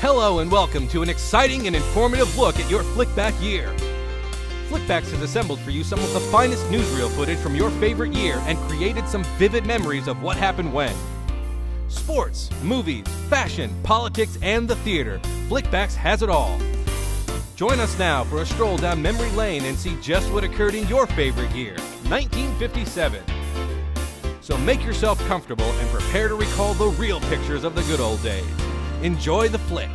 Hello and welcome to an exciting and informative look at your Flickback year. Flickbacks has assembled for you some of the finest newsreel footage from your favorite year and created some vivid memories of what happened when. Sports, movies, fashion, politics, and the theater, Flickbacks has it all. Join us now for a stroll down memory lane and see just what occurred in your favorite year, 1957. So make yourself comfortable and prepare to recall the real pictures of the good old days. Enjoy the flick.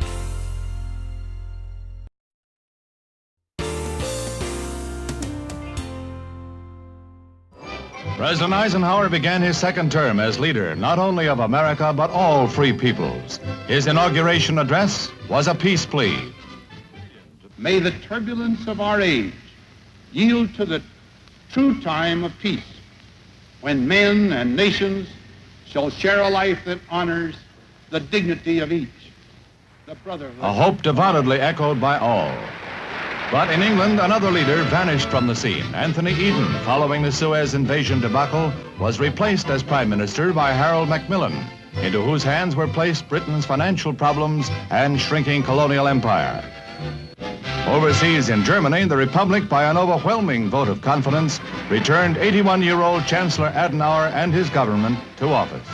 President Eisenhower began his second term as leader not only of America but all free peoples. His inauguration address was a peace plea. May the turbulence of our age yield to the true time of peace, when men and nations shall share a life that honors the dignity of each. The brotherhood. A hope devoutly echoed by all. But in England, another leader vanished from the scene. Anthony Eden, following the Suez invasion debacle, was replaced as Prime Minister by Harold Macmillan, into whose hands were placed Britain's financial problems and shrinking colonial empire. Overseas in Germany, the Republic, by an overwhelming vote of confidence, returned 81-year-old Chancellor Adenauer and his government to office.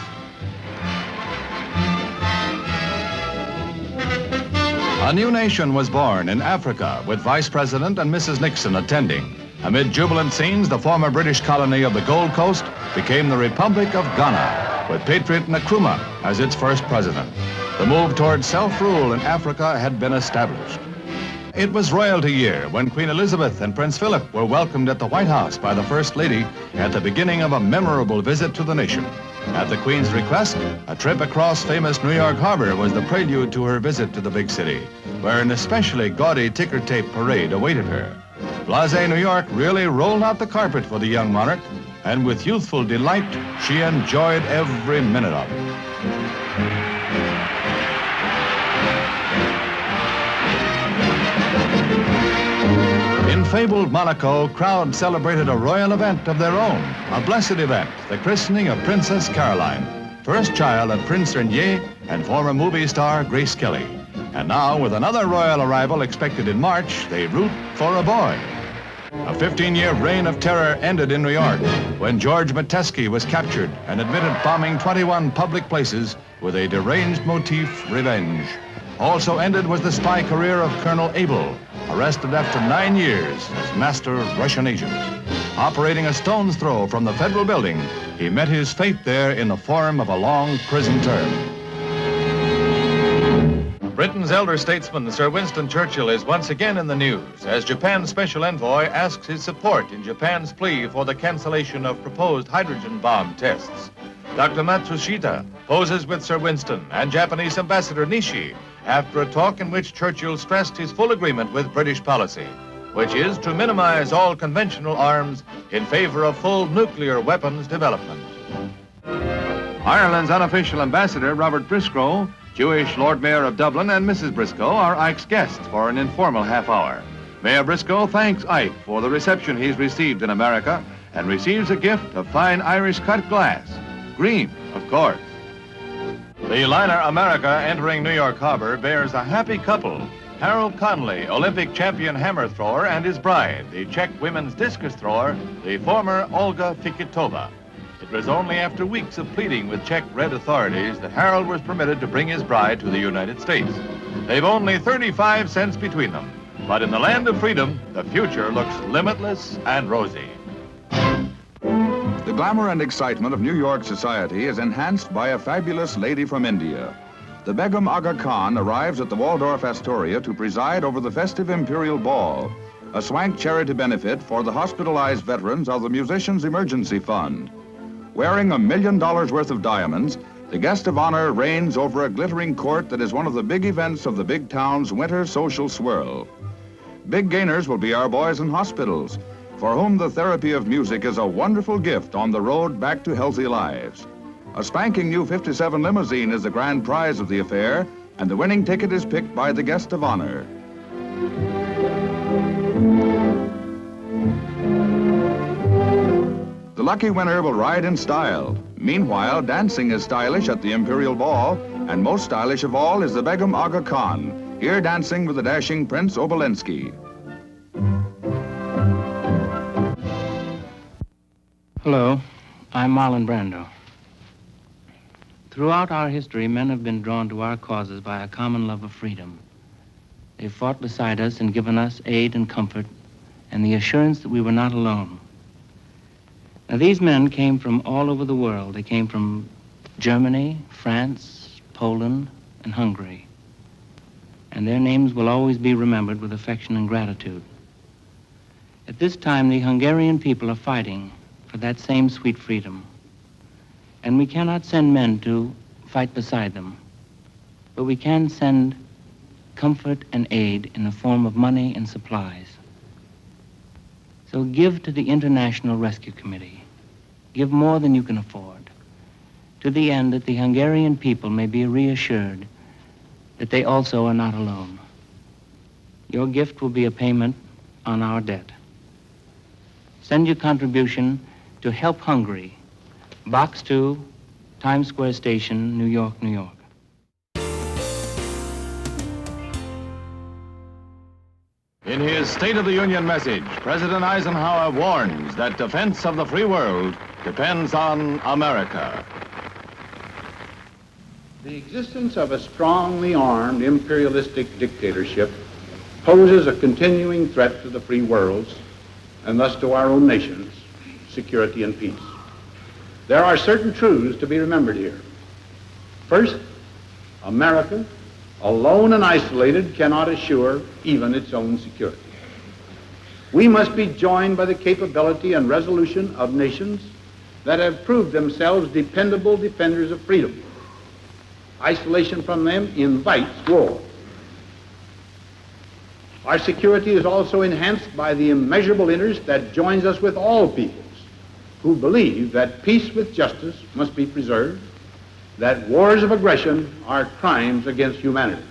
A new nation was born in Africa, with Vice President and Mrs. Nixon attending. Amid jubilant scenes, the former British colony of the Gold Coast became the Republic of Ghana, with Patriot Nkrumah as its first president. The move towards self-rule in Africa had been established. It was royalty year when Queen Elizabeth and Prince Philip were welcomed at the White House by the First Lady at the beginning of a memorable visit to the nation. At the Queen's request, a trip across famous New York Harbor was the prelude to her visit to the big city, where an especially gaudy ticker-tape parade awaited her. Blasé New York really rolled out the carpet for the young monarch, and with youthful delight, she enjoyed every minute of it. In fabled Monaco, crowds celebrated a royal event of their own, a blessed event, the christening of Princess Caroline, first child of Prince Rainier and former movie star Grace Kelly. And now, with another royal arrival expected in March, they root for a boy. A 15-year reign of terror ended in New York when George Metesky was captured and admitted bombing 21 public places with a deranged motif, revenge. Also ended was the spy career of Colonel Abel, arrested after 9 years as master Russian agent. Operating a stone's throw from the federal building, he met his fate there in the form of a long prison term. Britain's elder statesman, Sir Winston Churchill, is once again in the news as Japan's special envoy asks his support in Japan's plea for the cancellation of proposed hydrogen bomb tests. Dr. Matsushita poses with Sir Winston and Japanese Ambassador Nishi after a talk in which Churchill stressed his full agreement with British policy, which is to minimize all conventional arms in favor of full nuclear weapons development. Ireland's unofficial ambassador, Robert Briscoe, Jewish Lord Mayor of Dublin, and Mrs. Briscoe are Ike's guests for an informal half-hour. Mayor Briscoe thanks Ike for the reception he's received in America and receives a gift of fine Irish cut glass. Green, of course. The liner America entering New York Harbor bears a happy couple, Harold Conley, Olympic champion hammer thrower, and his bride, the Czech women's discus thrower, the former Olga Fikitova. It was only after weeks of pleading with Czech Red authorities that Harold was permitted to bring his bride to the United States. They've only 35 cents between them, but in the land of freedom, the future looks limitless and rosy. The glamour and excitement of New York society is enhanced by a fabulous lady from India. The Begum Aga Khan arrives at the Waldorf Astoria to preside over the festive imperial ball, a swank charity benefit for the hospitalized veterans of the Musicians Emergency Fund. Wearing $1 million worth of diamonds, the guest of honor reigns over a glittering court that is one of the big events of the big town's winter social swirl. Big gainers will be our boys in hospitals, for whom the therapy of music is a wonderful gift on the road back to healthy lives. A spanking new 57 limousine is the grand prize of the affair, and the winning ticket is picked by the guest of honor. The lucky winner will ride in style, Meanwhile, dancing is stylish at the Imperial Ball, and most stylish of all is the Begum Aga Khan, here dancing with the dashing Prince Obolensky. Hello, I'm Marlon Brando. Throughout our history, men have been drawn to our causes by a common love of freedom. They've fought beside us and given us aid and comfort and the assurance that we were not alone. Now, these men came from all over the world. They came from Germany, France, Poland, and Hungary. And their names will always be remembered with affection and gratitude. At this time, the Hungarian people are fighting for that same sweet freedom. And we cannot send men to fight beside them, but we can send comfort and aid in the form of money and supplies. So give to the International Rescue Committee. Give more than you can afford, to the end that the Hungarian people may be reassured that they also are not alone. Your gift will be a payment on our debt. Send your contribution to Help Hungary, Box 2, Times Square Station, New York, New York. In his State of the Union message, President Eisenhower warns that defense of the free world depends on America. The existence of a strongly armed imperialistic dictatorship poses a continuing threat to the free world's, and thus to our own nation's, security and peace. There are certain truths to be remembered here. First, America, alone and isolated, cannot assure even its own security. We must be joined by the capability and resolution of nations that have proved themselves dependable defenders of freedom. Isolation from them invites war. Our security is also enhanced by the immeasurable interest that joins us with all peoples who believe that peace with justice must be preserved, that wars of aggression are crimes against humanity.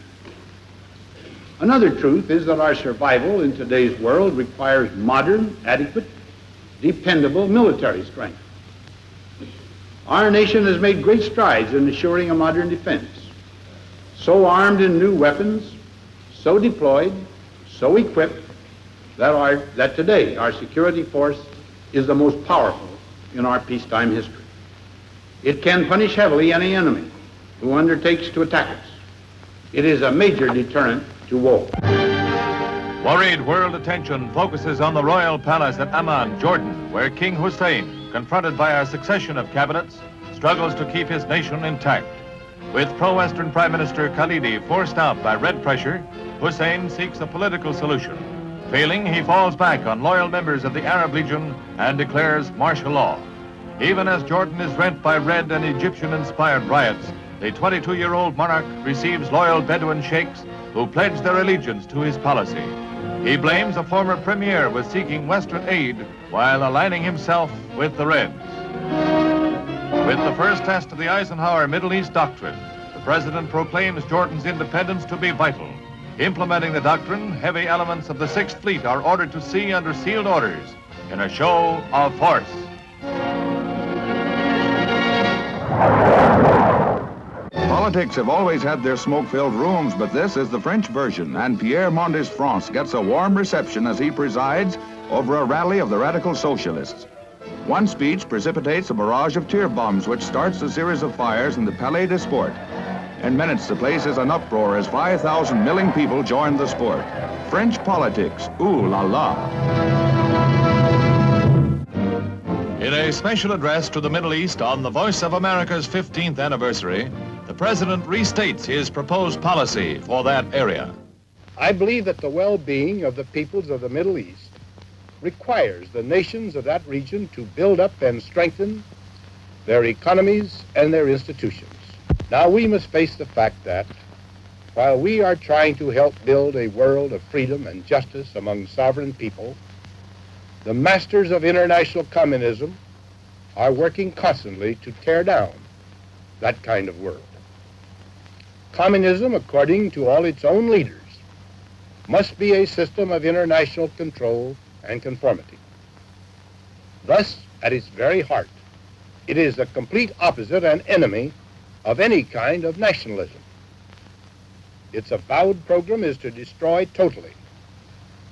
Another truth is that our survival in today's world requires modern, adequate, dependable military strength. Our nation has made great strides in assuring a modern defense, so armed in new weapons, so deployed, so equipped, that today our security force is the most powerful in our peacetime history. It can punish heavily any enemy who undertakes to attack us. It is a major deterrent to war. Worried world attention focuses on the royal palace at Amman, Jordan, where King Hussein, confronted by a succession of cabinets, struggles to keep his nation intact. With pro-Western Prime Minister Khalidi forced out by red pressure, Hussein seeks a political solution. Failing, he falls back on loyal members of the Arab Legion and declares martial law. Even as Jordan is rent by red and Egyptian-inspired riots, the 22-year-old monarch receives loyal Bedouin sheikhs who pledge their allegiance to his policy. He blames a former premier with seeking Western aid while aligning himself with the Reds. With the first test of the Eisenhower Middle East Doctrine, the president proclaims Jordan's independence to be vital. Implementing the doctrine, heavy elements of the Sixth Fleet are ordered to sea under sealed orders in a show of force. Politics have always had their smoke-filled rooms, but this is the French version, and Pierre Mendès France gets a warm reception as he presides over a rally of the radical socialists. One speech precipitates a barrage of tear bombs, which starts a series of fires in the Palais des Sports. In minutes, the place is an uproar as 5,000 milling people join the sport. French politics, ooh la la. In a special address to the Middle East on the Voice of America's 15th anniversary, the president restates his proposed policy for that area. I believe that the well-being of the peoples of the Middle East requires the nations of that region to build up and strengthen their economies and their institutions. Now, we must face the fact that while we are trying to help build a world of freedom and justice among sovereign people, the masters of international communism are working constantly to tear down that kind of world. Communism, according to all its own leaders, must be a system of international control and conformity. Thus, at its very heart, It is the complete opposite and enemy of any kind of nationalism. Its avowed program is to destroy totally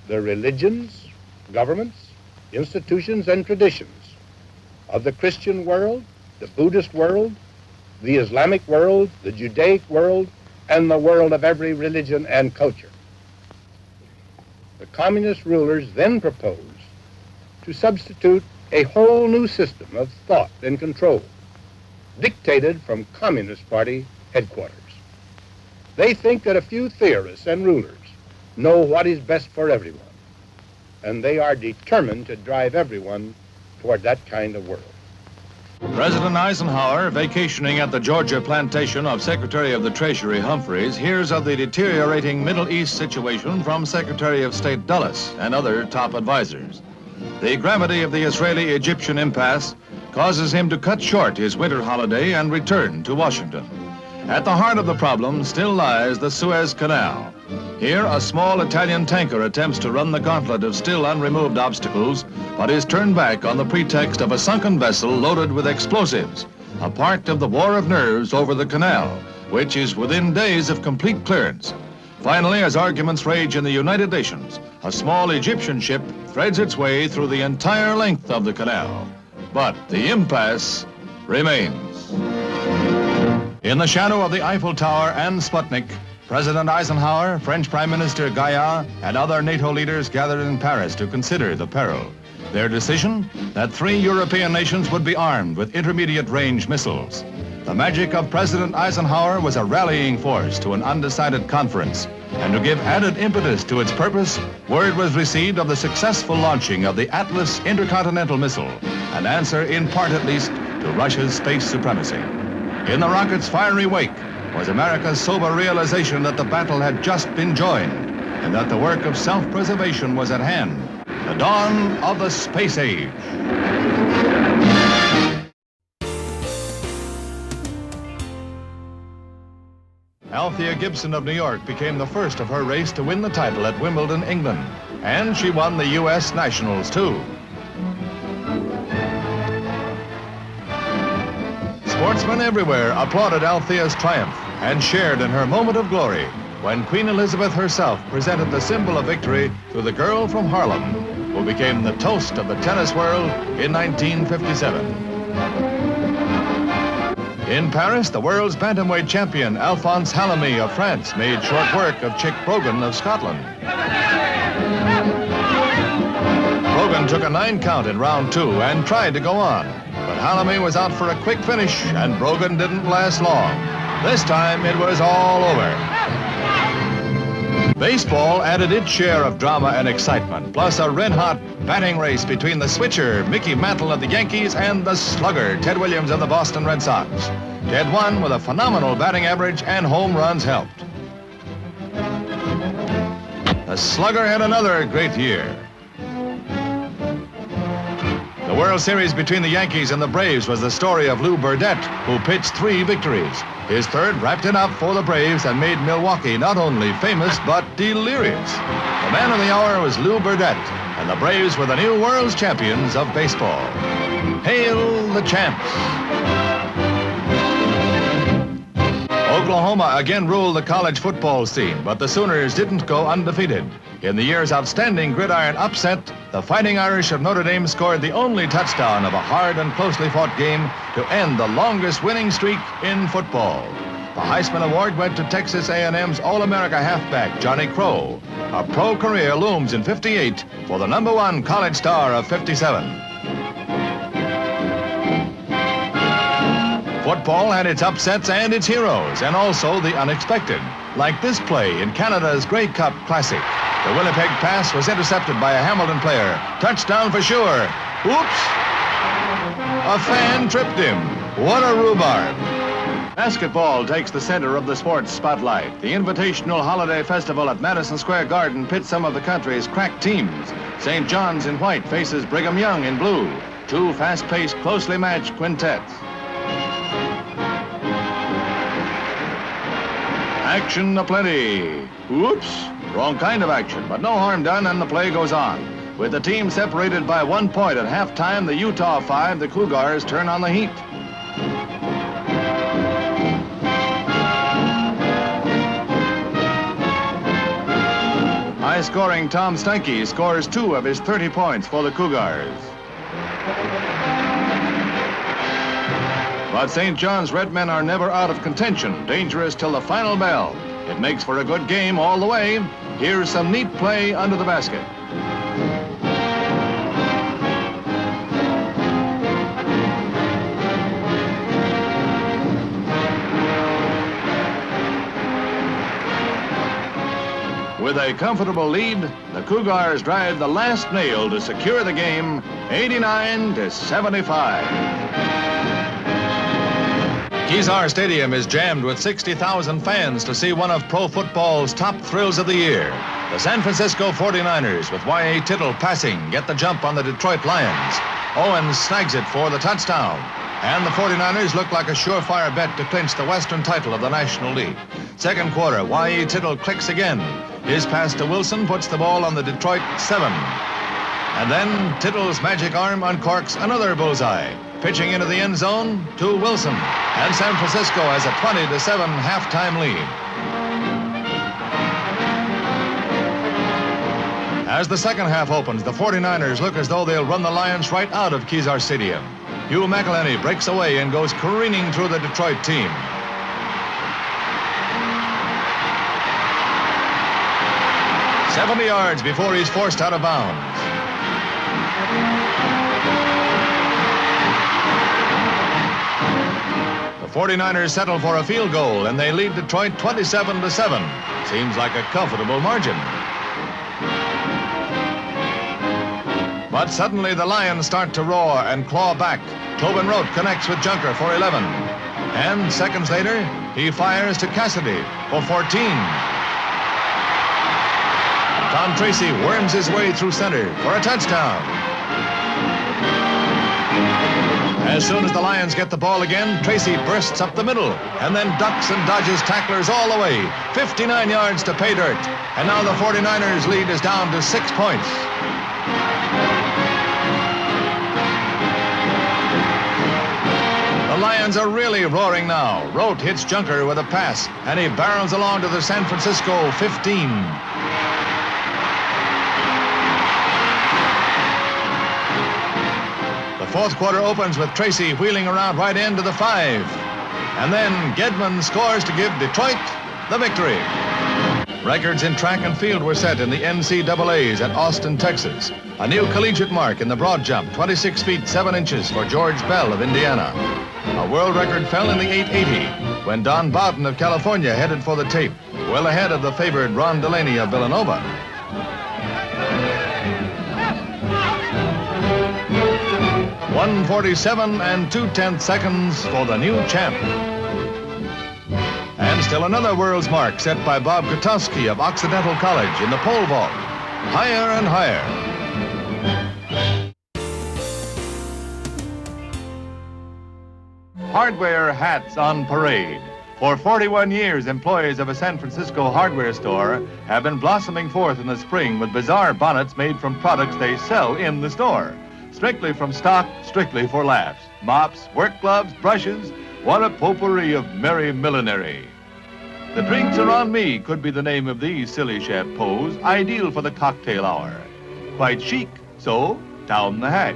the religions, governments, institutions, and traditions of the Christian world, the Buddhist world, the Islamic world, the Judaic world, and the world of every religion and culture. The communist rulers then proposed to substitute a whole new system of thought and control, dictated from Communist Party headquarters. They think that a few theorists and rulers know what is best for everyone, and they are determined to drive everyone toward that kind of world. President Eisenhower, vacationing at the Georgia plantation of Secretary of the Treasury Humphreys, hears of the deteriorating Middle East situation from Secretary of State Dulles and other top advisors. The gravity of the Israeli-Egyptian impasse causes him to cut short his winter holiday and return to Washington. At the heart of the problem still lies the Suez Canal. Here, a small Italian tanker attempts to run the gauntlet of still unremoved obstacles, but is turned back on the pretext of a sunken vessel loaded with explosives, a part of the war of nerves over the canal, which is within days of complete clearance. Finally, as arguments rage in the United Nations, a small Egyptian ship threads its way through the entire length of the canal. But the impasse remains. In the shadow of the Eiffel Tower and Sputnik, President Eisenhower, French Prime Minister Gaillard, and other NATO leaders gathered in Paris to consider the peril. Their decision? That 3 European nations would be armed with intermediate-range missiles. The magic of President Eisenhower was a rallying force to an undecided conference. And to give added impetus to its purpose, word was received of the successful launching of the Atlas intercontinental missile, an answer in part at least to Russia's space supremacy. In the rocket's fiery wake was America's sober realization that the battle had just been joined and that the work of self-preservation was at hand, the dawn of the space age. Althea Gibson of New York became the first of her race to win the title at Wimbledon, England, and she won the U.S. Nationals, too. Sportsmen everywhere applauded Althea's triumph and shared in her moment of glory when Queen Elizabeth herself presented the symbol of victory to the girl from Harlem, who became the toast of the tennis world in 1957. In Paris, the world's bantamweight champion Alphonse Halamy of France made short work of Chick Brogan of Scotland. Brogan took a 9 count in round 2 and tried to go on, but Halamy was out for a quick finish and Brogan didn't last long. This time it was all over. Baseball added its share of drama and excitement, plus a red-hot batting race between the switcher, Mickey Mantle of the Yankees, and the slugger, Ted Williams of the Boston Red Sox. Ted won with a phenomenal batting average and home runs helped. The slugger had another great year. The World Series between the Yankees and the Braves was the story of Lou Burdett, who pitched 3 victories. His third wrapped it up for the Braves and made Milwaukee not only famous, but delirious. The man of the hour was Lou Burdett, and the Braves were the new world's champions of baseball. Hail the champs! Oklahoma again ruled the college football scene, but the Sooners didn't go undefeated. In the year's outstanding gridiron upset, the Fighting Irish of Notre Dame scored the only touchdown of a hard and closely fought game to end the longest winning streak in football. The Heisman Award went to Texas A&M's All-America halfback, Johnny Crow. A pro career looms in 58 for the #1 college star of 57. Football had its upsets and its heroes, and also the unexpected, like this play in Canada's Grey Cup Classic. The Winnipeg pass was intercepted by a Hamilton player. Touchdown for sure. Oops! A fan tripped him. What a rhubarb. Basketball takes the center of the sports spotlight. The Invitational Holiday Festival at Madison Square Garden pits some of the country's crack teams. St. John's in white faces Brigham Young in blue. 2 fast-paced, closely matched quintets. Action aplenty. Oops, wrong kind of action, but no harm done and the play goes on. With the team separated by 1 point at halftime, the Utah 5, the Cougars, turn on the heat. high-scoring Tom Stanky scores 2 of his 30 points for the Cougars. But St. John's Red Men are never out of contention, dangerous till the final bell. It makes for a good game all the way. Here's some neat play under the basket. With a comfortable lead, the Cougars drive the last nail to secure the game, 89-75. Kezar Stadium is jammed with 60,000 fans to see one of pro football's top thrills of the year. The San Francisco 49ers, with Y.A. Tittle passing, get the jump on the Detroit Lions. Owens snags it for the touchdown. And the 49ers look like a surefire bet to clinch the Western title of the National League. Second quarter, Y.A. Tittle clicks again. His pass to Wilson puts the ball on the Detroit 7. And then Tittle's magic arm uncorks another bullseye. Pitching into the end zone to Wilson. And San Francisco has a 20-7 halftime lead. As the second half opens, the 49ers look as though they'll run the Lions right out of Kezar Stadium. Hugh McElhenney breaks away and goes careening through the Detroit team. "70 yards before he's forced out of bounds. The 49ers settle for a field goal, and they lead Detroit 27-7. Seems like a comfortable margin. But suddenly the Lions start to roar and claw back. Tobin Rote connects with Junker for 11. And seconds later, he fires to Cassidy for 14. Tom Tracy worms his way through center for a touchdown. As soon as the Lions get the ball again, Tracy bursts up the middle and then ducks and dodges tacklers all the way. 59 yards to pay dirt. And now the 49ers lead is down to 6 points. The Lions are really roaring now. Rote hits Junker with a pass, and he barrels along to the San Francisco 15. The fourth quarter opens with Tracy wheeling around right into the 5. And then Gedman scores to give Detroit the victory. Records in track and field were set in the NCAAs at Austin, Texas. A new collegiate mark in the broad jump, 26 feet 7 inches for George Bell of Indiana. A world record fell in the 880 when Don Bowden of California headed for the tape, well ahead of the favored Ron Delaney of Villanova. .147 2/10 seconds for the new champ. And still another world's mark set by Bob Gutowski of Occidental College in the pole vault. Higher and higher. Hardware hats on parade. For 41 years, employees of a San Francisco hardware store have been blossoming forth in the spring with bizarre bonnets made from products they sell in the store. Strictly from stock, strictly for laughs. Mops, work gloves, brushes. What a potpourri of merry millinery. The drinks are on me could be the name of these silly chapeaux, ideal for the cocktail hour. Quite chic, so down the hatch.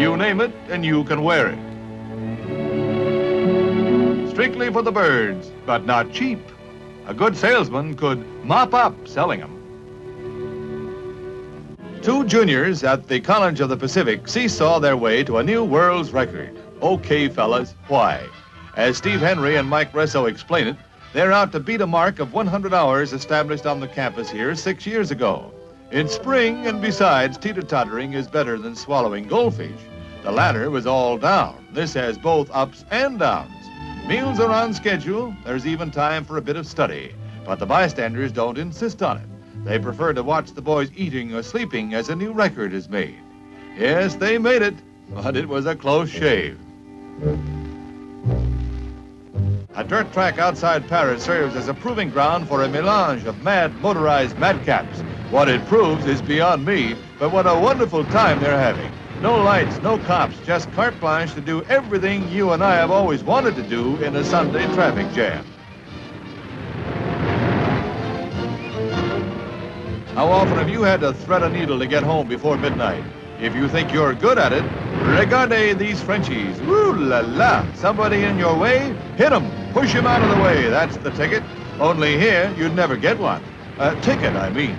You name it and you can wear it. Strictly for the birds, but not cheap. A good salesman could mop up selling them. 2 juniors at the College of the Pacific seesaw their way to a new world's record. Okay, fellas, why? As Steve Henry and Mike Resso explain it, they're out to beat a mark of 100 hours established on the campus here 6 years ago. It's spring, and besides, teeter-tottering is better than swallowing goldfish. The latter was all down. This has both ups and downs. Meals are on schedule. There's even time for a bit of study. But the bystanders don't insist on it. They prefer to watch the boys eating or sleeping as a new record is made. Yes, they made it, but it was a close shave. A dirt track outside Paris serves as a proving ground for a melange of mad motorized madcaps. What it proves is beyond me, but what a wonderful time they're having. No lights, no cops, just carte blanche to do everything you and I have always wanted to do in a Sunday traffic jam. How often have you had to thread a needle to get home before midnight? If you think you're good at it, regardez these Frenchies. Ooh la la. Somebody in your way? Hit 'em. Push him out of the way. That's the ticket. Only here, you'd never get one. Ticket, I mean.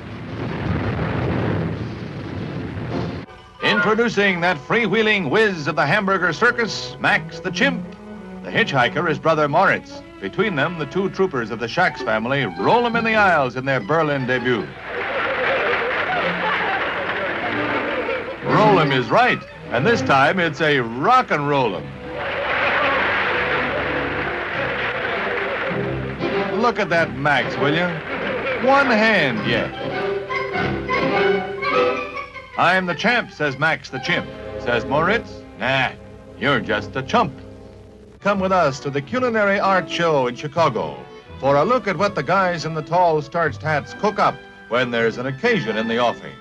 Introducing that freewheeling whiz of the hamburger circus, Max the Chimp. The hitchhiker is brother Moritz. Between them, the two troopers of the Shax family roll him in the aisles in their Berlin debut. Roll him is right, and this time it's a rock and roll him. Look at that Max, will you? One hand yet. I'm the champ, says Max the Chimp. Says Moritz, nah, you're just a chump. Come with us to the Culinary Art Show in Chicago for a look at what the guys in the tall starched hats cook up when there's an occasion in the offing.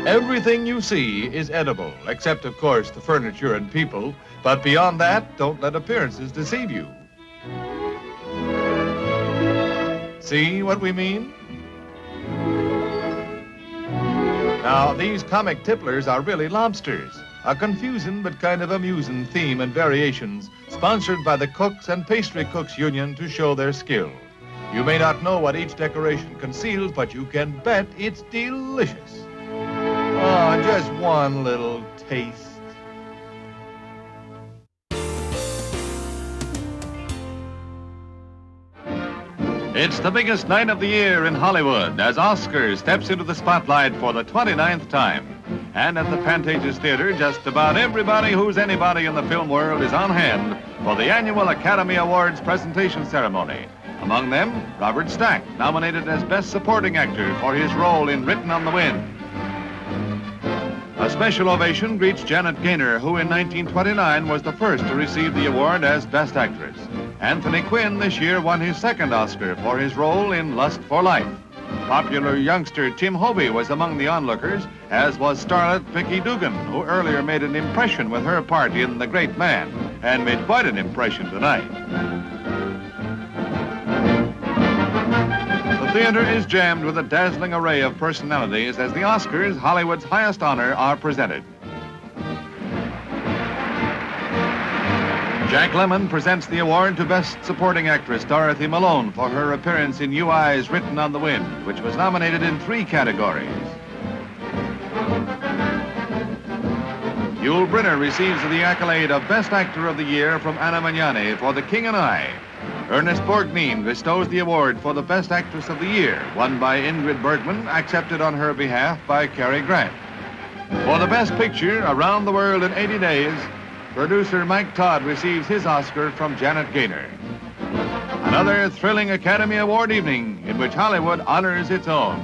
Everything you see is edible, except, of course, the furniture and people. But beyond that, don't let appearances deceive you. See what we mean? Now, these comic tipplers are really lobsters, a confusing but kind of amusing theme and variations sponsored by the Cooks and Pastry Cooks Union to show their skill. You may not know what each decoration conceals, but you can bet it's delicious. Oh, just one little taste. It's the biggest night of the year in Hollywood as Oscar steps into the spotlight for the 29th time. And at the Pantages Theater, just about everybody who's anybody in the film world is on hand for the annual Academy Awards presentation ceremony. Among them, Robert Stack, nominated as Best Supporting Actor for his role in Written on the Wind. A special ovation greets Janet Gaynor, who in 1929 was the first to receive the award as Best Actress. Anthony Quinn this year won his second Oscar for his role in Lust for Life. Popular youngster Tim Hovey was among the onlookers, as was starlet Vicki Dugan, who earlier made an impression with her part in The Great Man, and made quite an impression tonight. The theater is jammed with a dazzling array of personalities as the Oscars, Hollywood's highest honor, are presented. Jack Lemmon presents the award to Best Supporting Actress Dorothy Malone for her appearance in UI's Written on the Wind, which was nominated in 3 categories. Yul Brynner receives the accolade of Best Actor of the Year from Anna Magnani for The King and I. Ernest Borgnine bestows the award for the Best Actress of the Year, won by Ingrid Bergman, accepted on her behalf by Cary Grant. For the Best Picture, Around the World in 80 Days, producer Mike Todd receives his Oscar from Janet Gaynor. Another thrilling Academy Award evening in which Hollywood honors its own.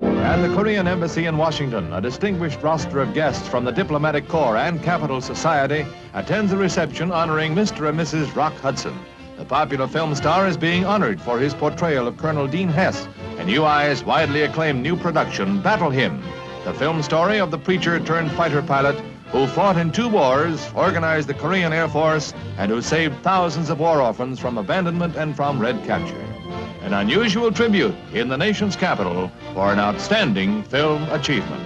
At the Korean Embassy in Washington, a distinguished roster of guests from the Diplomatic Corps and Capital Society attends a reception honoring Mr. and Mrs. Rock Hudson. The popular film star is being honored for his portrayal of Colonel Dean Hess in UI's widely acclaimed new production, Battle Hymn, the film story of the preacher-turned-fighter pilot who fought in 2 wars, organized the Korean Air Force, and who saved thousands of war orphans from abandonment and from red capture. An unusual tribute in the nation's capital for an outstanding film achievement.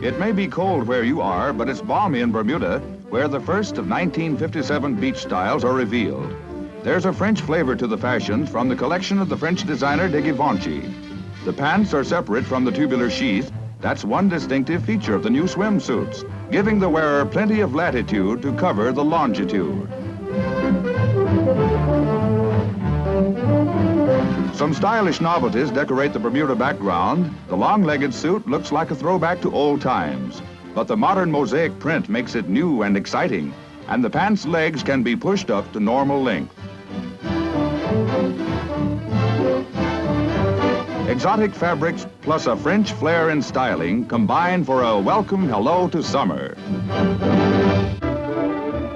It may be cold where you are, but it's balmy in Bermuda, where the first of 1957 beach styles are revealed. There's a French flavor to the fashions from the collection of the French designer de Givenchy. The pants are separate from the tubular sheath. That's one distinctive feature of the new swimsuits, giving the wearer plenty of latitude to cover the longitude. Some stylish novelties decorate the Bermuda background. The long-legged suit looks like a throwback to old times, but the modern mosaic print makes it new and exciting, and the pants' legs can be pushed up to normal length. Exotic fabrics plus a French flair in styling combine for a welcome hello to summer.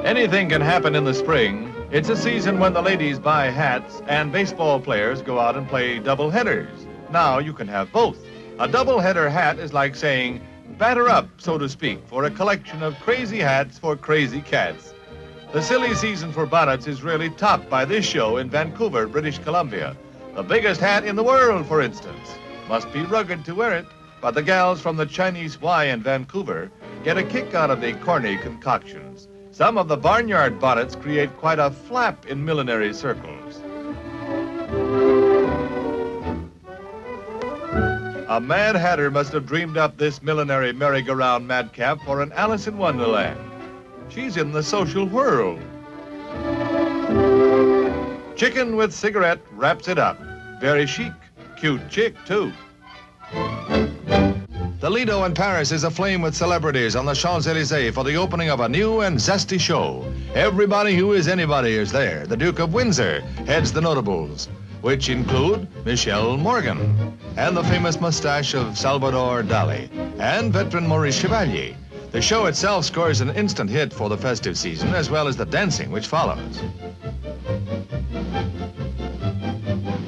Anything can happen in the spring. It's a season when the ladies buy hats and baseball players go out and play double headers. Now you can have both. A double header hat is like saying, batter up, so to speak, for a collection of crazy hats for crazy cats. The silly season for bonnets is really topped by this show in Vancouver, British Columbia. The biggest hat in the world, for instance. Must be rugged to wear it, but the gals from the Chinese Y in Vancouver get a kick out of the corny concoctions. Some of the barnyard bonnets create quite a flap in millinery circles. A Mad Hatter must have dreamed up this millinery merry-go-round madcap for an Alice in Wonderland. She's in the social whirl. Chicken with cigarette wraps it up. Very chic. Cute chick, too. The Lido in Paris is aflame with celebrities on the Champs-Élysées for the opening of a new and zesty show. Everybody who is anybody is there. The Duke of Windsor heads the notables, which include Michelle Morgan and the famous mustache of Salvador Dali and veteran Maurice Chevalier. The show itself scores an instant hit for the festive season, as well as the dancing which follows.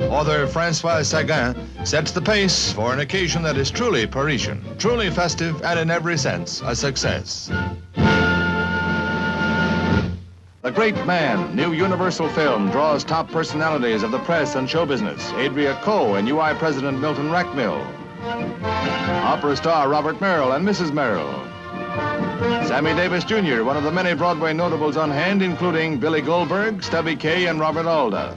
Author Francois Sagan sets the pace for an occasion that is truly Parisian, truly festive, and in every sense, a success. The Great Man, new Universal film, draws top personalities of the press and show business. Adria Coe and UI President Milton Rackmill. Opera star Robert Merrill and Mrs. Merrill. Sammy Davis Jr., one of the many Broadway notables on hand, including Billy Goldberg, Stubby Kaye, and Robert Alda.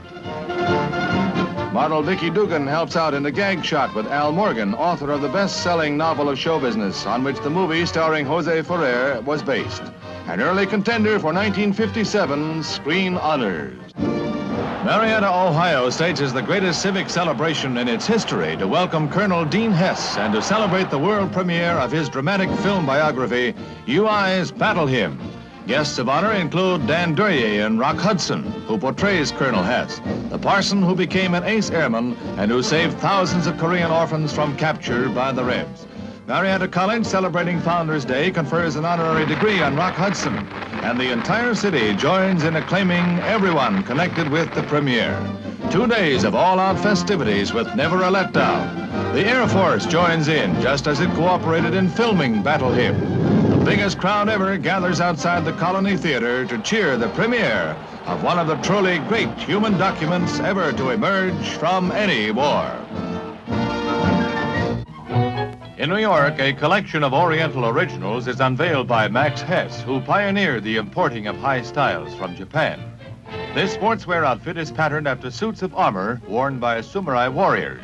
Model Vicki Dugan helps out in the gag shot with Al Morgan, author of the best-selling novel of show business, on which the movie starring Jose Ferrer was based. An early contender for 1957's Screen Honors. Marietta, Ohio stages the greatest civic celebration in its history to welcome Colonel Dean Hess and to celebrate the world premiere of his dramatic film biography, UI's Battle Hymn. Guests of honor include Dan Duryea and Rock Hudson, who portrays Colonel Hess, the parson who became an ace airman and who saved thousands of Korean orphans from capture by the Rebs. Marietta College, celebrating Founders Day, confers an honorary degree on Rock Hudson, and the entire city joins in acclaiming everyone connected with the premiere. 2 days of all-out festivities with never a letdown. The Air Force joins in, just as it cooperated in filming Battle Hymn. The biggest crowd ever gathers outside the Colony Theater to cheer the premiere of one of the truly great human documents ever to emerge from any war. In New York, a collection of Oriental originals is unveiled by Max Hess, who pioneered the importing of high styles from Japan. This sportswear outfit is patterned after suits of armor worn by samurai warriors.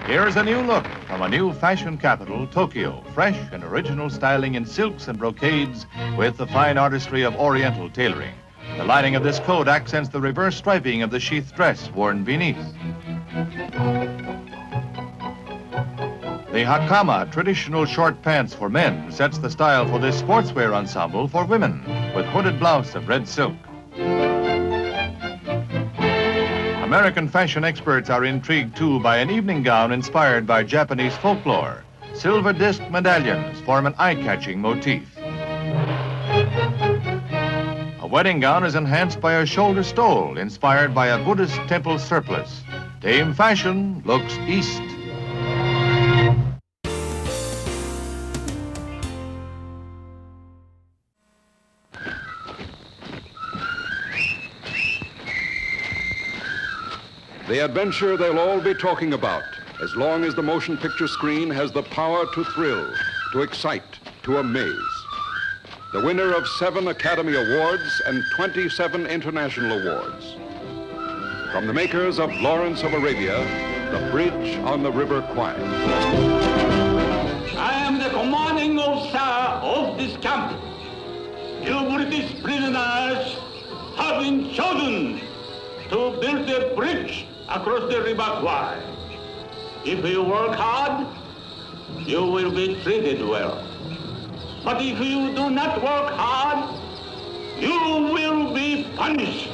Here is a new look from a new fashion capital, Tokyo, fresh and original styling in silks and brocades with the fine artistry of Oriental tailoring. The lining of this coat accents the reverse striping of the sheath dress worn beneath. The Hakama, traditional short pants for men, sets the style for this sportswear ensemble for women, with hooded blouse of red silk. American fashion experts are intrigued, too, by an evening gown inspired by Japanese folklore. Silver disc medallions form an eye-catching motif. A wedding gown is enhanced by a shoulder stole inspired by a Buddhist temple surplice. Dame Fashion looks east. The adventure they'll all be talking about, as long as the motion picture screen has the power to thrill, to excite, to amaze. The winner of 7 Academy Awards and 27 international awards. From the makers of Lawrence of Arabia, The Bridge on the River Kwai. I am the commanding officer of this camp. You British prisoners have been chosen to build a bridge across the River Kwai. If you work hard, you will be treated well. But if you do not work hard, you will be punished.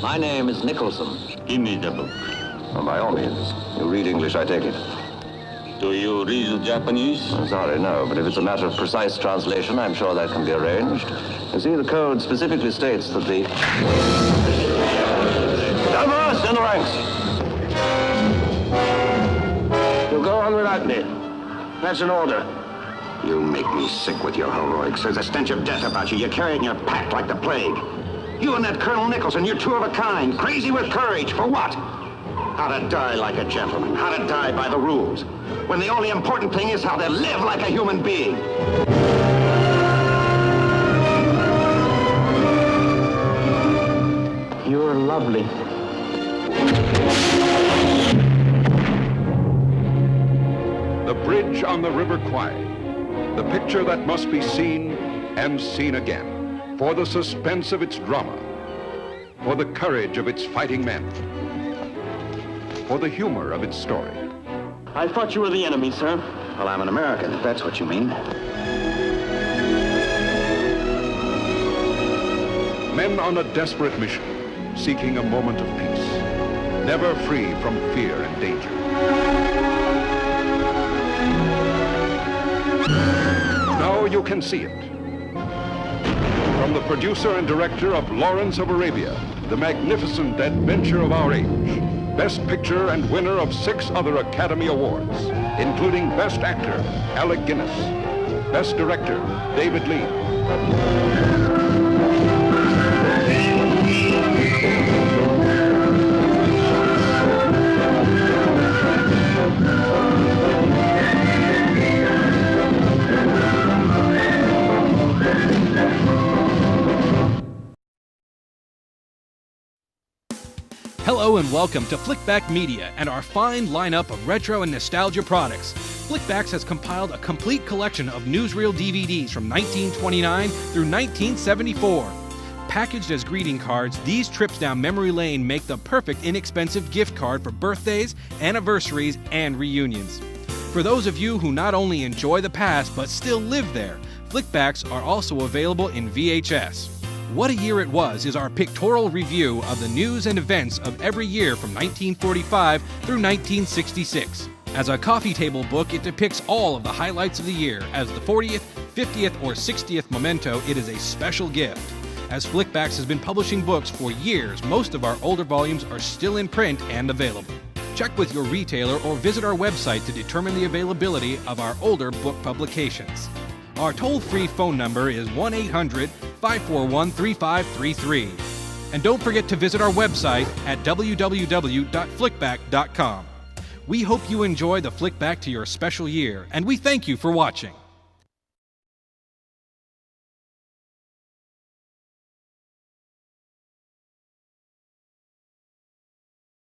My name is Nicholson. Give me the book. Well, by all means. You read English, I take it. Do you read Japanese? I'm sorry, no, but if it's a matter of precise translation, I'm sure that can be arranged. You see, the code specifically states that the... Numbers in the ranks! You'll go on without me. That's an order. You make me sick with your heroics. There's a stench of death about you. You carry it in your pack like the plague. You and that Colonel Nicholson, you're two of a kind. Crazy with courage. For what? How to die like a gentleman. How to die by the rules. When the only important thing is how to live like a human being. You're lovely. The bridge on the River Kwai. The picture that must be seen and seen again. For the suspense of its drama. For the courage of its fighting men. For the humor of its story. I thought you were the enemy, sir. Well, I'm an American, if that's what you mean. Men on a desperate mission, seeking a moment of peace. Never free from fear and danger. Now you can see it. From the producer and director of Lawrence of Arabia, the magnificent adventure of our age. Best Picture and winner of 6 other Academy Awards, including Best Actor, Alec Guinness. Best Director, David Lean. Hello and welcome to Flickback Media and our fine lineup of retro and nostalgia products. Flickbacks has compiled a complete collection of newsreel DVDs from 1929 through 1974. Packaged as greeting cards, these trips down memory lane make the perfect inexpensive gift card for birthdays, anniversaries, and reunions. For those of you who not only enjoy the past but still live there, Flickbacks are also available in VHS. What a Year It Was is our pictorial review of the news and events of every year from 1945 through 1966. As a coffee table book, it depicts all of the highlights of the year. As the 40th, 50th, or 60th memento, it is a special gift. As Flickbacks has been publishing books for years, most of our older volumes are still in print and available. Check with your retailer or visit our website to determine the availability of our older book publications. Our toll-free phone number is 1-800-541-3533. And don't forget to visit our website at www.flickback.com. We hope you enjoy the Flickback to your special year, and we thank you for watching.